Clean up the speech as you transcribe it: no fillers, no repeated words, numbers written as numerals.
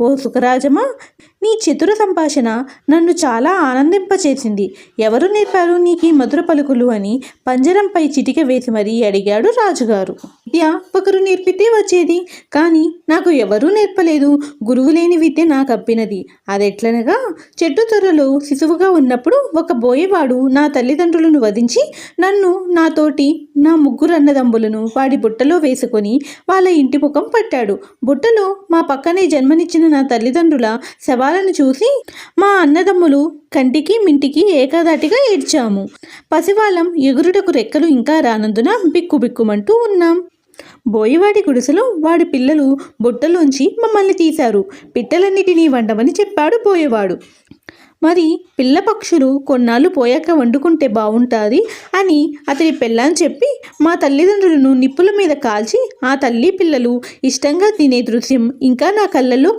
ఓ సుఖరాజమా, నీ చతుర సంభాషణ నన్ను చాలా ఆనందింపచేసింది. ఎవరు నేర్పారు నీకు ఈ మధుర పలుకులు అని పంజరంపై చిటిక వేసి మరీ అడిగాడు రాజుగారు. విద్య ఒకరు నేర్పితే వచ్చేది, కానీ నాకు ఎవరూ నేర్పలేదు. గురువు లేని విద్య నాకు అబ్బినది. అదెట్లనగా, చెట్టు త్వరలో శిశువుగా ఉన్నప్పుడు ఒక బోయేవాడు నా తల్లిదండ్రులను వధించి నన్ను, నా ముగ్గురు అన్నదమ్ములను వాడి బుట్టలో వేసుకొని వాళ్ళ ఇంటి ముఖం పట్టాడు. బుట్టలో మా పక్కనే జన్మనిచ్చిన నా తల్లిదండ్రుల శవాలను చూసి మా అన్నదమ్ములు కంటికి మింటికి ఏకాదాటిగా ఏడ్చాము. పసివాళ్ళం ఎగురుటకు రెక్కలు ఇంకా రానందున బిక్కుబిక్కుమంటూ ఉన్నాం. బోయవాడి గుడిసెలో వాడి పిల్లలు బుట్టలోంచి మమ్మల్ని తీశారు. పిట్టలన్నిటినీ వండమని చెప్పాడు బోయేవాడు. మరి పిల్ల పక్షులు కొన్నాళ్ళు పోయాక వండుకుంటే బాగుంటుంది అని అతని పెళ్ళాన్ని చెప్పి మా తల్లిదండ్రులను నిప్పుల మీద కాల్చి ఆ తల్లి పిల్లలు ఇష్టంగా తినే దృశ్యం ఇంకా నా కళ్ళల్లో